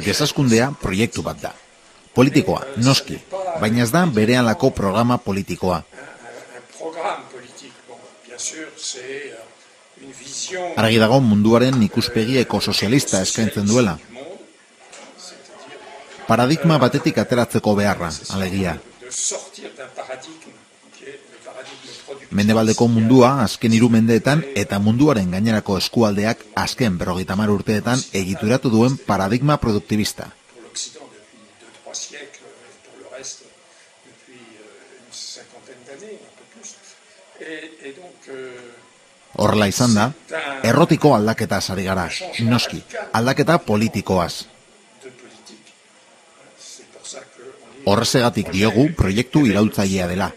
Desaskundea proiektu bat da. Politikoa, noski, baina ez da berehalako programa politikoa. Argi dago munduaren ikuspegi ekosozialista eskaintzen duela. Paradigma batetik ateratzeko beharra, alegia. Mendebaldeko mundua azken 3 mendeetan eta munduaren gainerako eskualdeak azken 50 urteetan egituratu duen paradigma produktibista. Horrela izan da, errotiko aldaketaz ari gara, noski, aldaketa politikoaz. Horrezegatik diogu proiektu iraultzailea dela.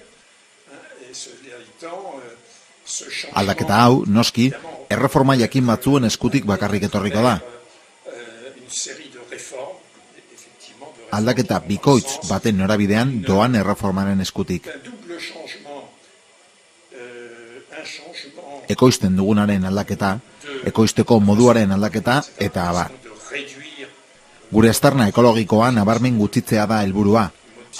Aldaketa hau, noski, erreforma jakin batzuen eskutik bakarrik etorriko da. Aldaketa bikoitz baten norabidean doan erreformaren eskutik. Ekoizten dugunaren aldaketa, ekoizteko moduaren aldaketa eta abar. Gure aztarna ekologikoa nabarmen gutxitzea da helburua,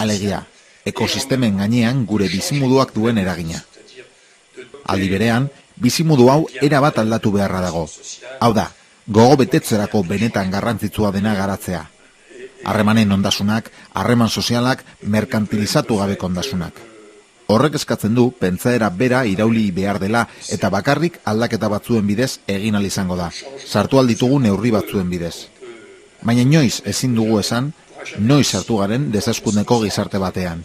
alegia, ekosistemen gainean gure bizimoduak duen eragina. Aldi berean, bizimodu hau erabat aldatu beharra dago. Hau da, gogo betetzerako benetan garrantzitsua dena garatzea. Harremanen ondasunak, harreman sozialak, merkantilizatu gabeko ondasunak. Horrek eskatzen du, pentsaera bera irauli behar dela eta bakarrik aldaketa batzuen bidez egin ahal izango da. Sartu alditugu neurri batzuen bidez. Baina inoiz ezin dugu esan, noiz sartu garen desaskundeko gizarte batean.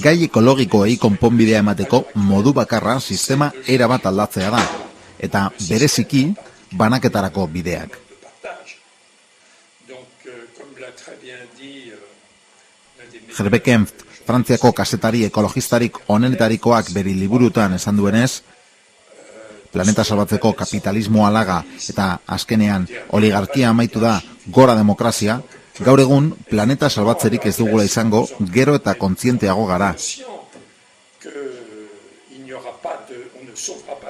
Gai ekologikoei konponbidea emateko modu bakarra sistema erabat aldatzea da, eta bereziki banaketarako bideak. Hervé Kempf, Frantziako kazetari ekologistarik onenetarikoak bere liburutan esan duenez, planeta salbatzeko kapitalismo alaga eta azkenean oligarkia amaitu da gora demokrazia, gaur egun planeta salbatzerik ez dugula izango gero eta kontzienteago gara.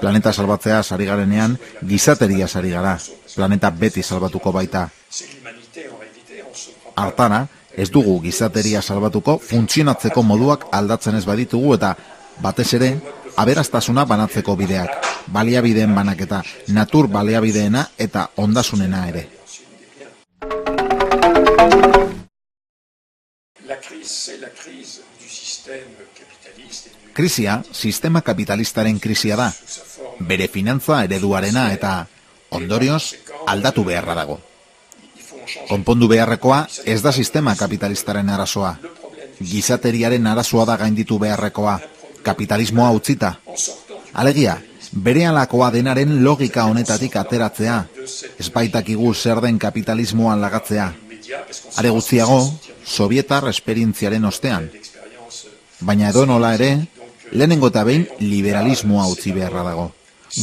Planeta salbatzea sari garenean gizateria sari gara, planeta beti salbatuko baita. Hartara, ez dugu gizateria salbatuko funtzionatzeko moduak aldatzen ez baditugu eta batez ere aberastasuna banatzeko bideak, baliabideen banaketa, natur baliabideena eta ondasunena ere. Krisia, sistema kapitalistaren krisia da, bere finantza ereduarena eta ondorioz aldatu beharra dago. Konpondu beharrekoa ez da sistema kapitalistaren arazoa. Gizateriaren arazoa da gainditu beharrekoa, kapitalismoa utzita. Alegia, berehalakoa denaren logika honetatik ateratzea, ez baitakigu zer den kapitalismoan lagatzea. Are gutxiago, sovietar esperientziaren ostean. Baina edonola ere, lehenengo eta behin liberalismoa utzi beharra dago.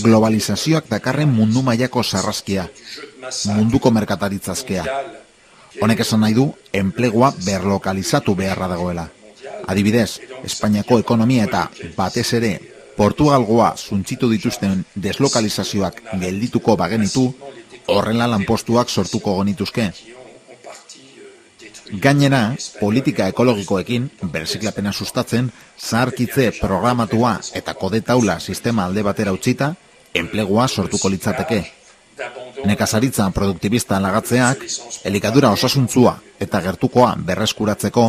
Globalizazioak dakarren mundu mailako sarraskia, munduko merkataritzazkea. Honek esan nahi du, enplegua berlokalizatu beharra dagoela. Adibidez, Espainiako ekonomia eta batez ere Portugalgoa zuntzitu dituzten deslokalizazioak geldituko bagenitu, horrela lanpostuak sortuko genituzke. Gainera, politika ekologikoekin, berziklapena sustatzen, zaharkitze programatua eta kode taula sistema alde batera utzita, enplegua sortuko litzateke. Nekazaritza produktibista lagatzeak, elikadura osasuntzua eta gertukoa berreskuratzeko,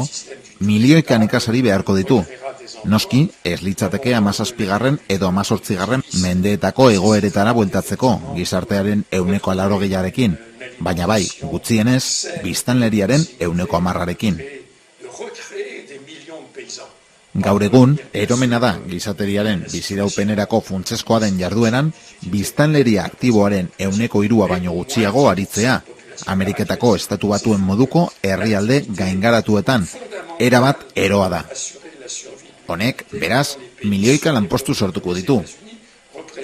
milioika nekazari beharko ditu. Noski, ez litzateke 17. edo 18. mendeetako egoeretara bueltatzeko, gizartearen 80%, baina bai, gutxienez, biztanleriaren 10%. Gaur egun, eromena da gizateriaren biziraupenerako funtsezkoa den jardueran, biztanleria aktiboaren 3% baino gutxiago aritzea, Ameriketako estatu batuen moduko herrialde gaingaratuetan, erabat eroa da. Honek, beraz, milioika lanpostu sortuko ditu.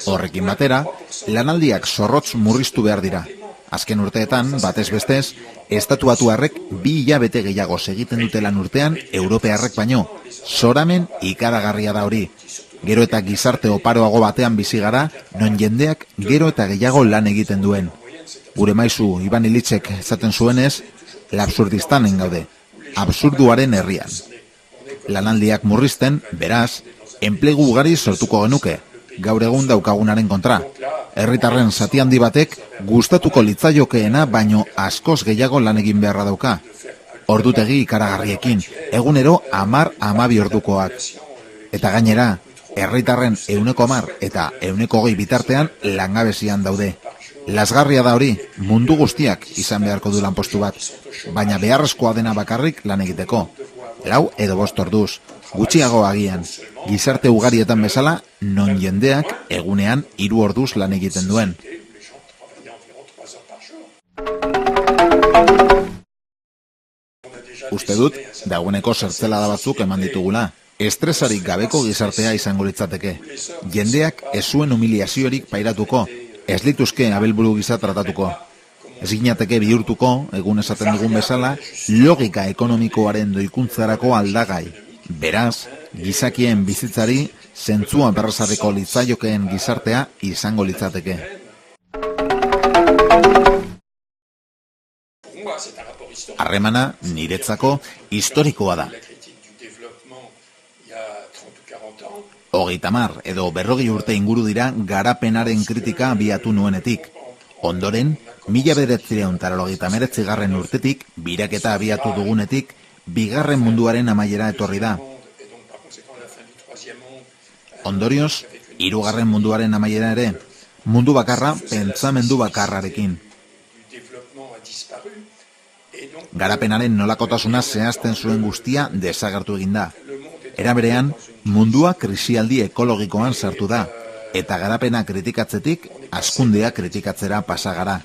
Horrekin batera, lanaldiak zorrotz murriztu behar dira. Azken urteetan, batez bestez, estatuatuarrek 2 hilabete gehiago egiten dute lan urtean europearrek baino. Zoramen ikaragarria da hori. Gero eta gizarte oparoago batean bizi gara, non jendeak gero eta gehiago lan egiten duen. Gure maizu Iban Ilitxek esaten zuenez, l'absurdistanen gaude, absurduaren herrian. Lanaldiak murrizten, beraz, enplegu ugari sortuko genuke, gaur egun daukagunaren kontra. Herritarren zati handi batek gustatuko litzaiokeena baino askoz gehiago lan egin beharra dauka. Ordutegi ikaragarriekin, egunero 10-12 ordukoak. Eta gainera, herritarren 110 eta 120 bitartean langabezian daude. Lazgarria da hori, mundu guztiak izan beharko du lanpostu bat, baina beharrezkoa dena bakarrik lan egiteko. 4 edo 5 orduz, gutxiago agian, gizarte ugarietan bezala, non jendeak egunean 3 orduz lan egiten duen. Uste dut, dagoeneko zertzelada batzuk eman ditugula. Estresarik gabeko gizartea izango litzateke. Jendeak ez zuen humiliaziorik pairatuko, ez lituzke abelburu gisa tratatuko. Ez ginateke bihurtuko, egun esaten dugun bezala, logika ekonomikoaren doikuntzarako aldagai. Beraz, gizakien bizitzari zentzua berrezarriko litzaiokeen gizartea izango litzateke. Harremana niretzako historikoa da. 30 edo 40 urte inguru dira garapenaren kritika abiatu nuenetik. Ondoren, 1989 urtetik, biraketa abiatu dugunetik, bigarren munduaren amaiera etorri da. Ondorioz, hirugarren munduaren amaiera ere, mundu bakarra pentsamendu bakarrarekin. Garapenaren nolakotasuna zehazten zuen guztia desagertu eginda. Era berean, mundua krisialdi ekologikoan sartu da, eta garapena kritikatzetik, hazkundea kritikatzera pasa gara.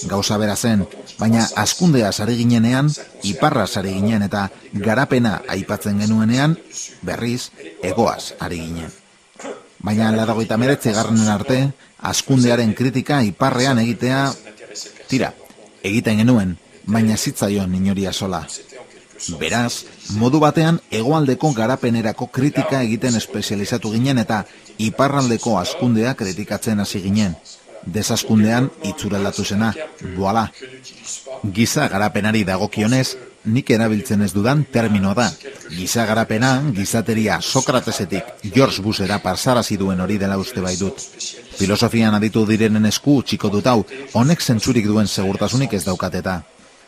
Gauza bera zen, baina hazkundea sari ginenean, iparra sari ginen eta garapena aipatzen genuenean, berriz, egoaz ari ginen. Baina 89 arte, hazkundearen kritika iparrean egitea, tira, egiten genuen, baina zitzaion inoria sola. Beraz, modu batean hegoaldeko garapenerako kritika egiten espezializatu ginen eta iparraldeko hazkundea kritikatzen hasi ginen. Desazkundean itzuraldatu zena, voila. Giza garapenari dagokionez, nik erabiltzen ez dudan terminoa da. Giza garapena, gizateria Sokratesetik George Bushera pasarazi duen hori dela uste bai dut. Filosofian aditu direnen esku txiko dut hau, honek zentzurik duen segurtasunik ez daukateta.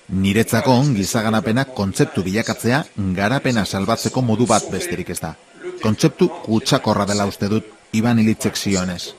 Niretzako giza garapena kontzeptu bilakatzea garapena salbatzeko modu bat besterik ez da. Kontzeptu kutsakorra dela uste dut Iban Ilitxek zionez.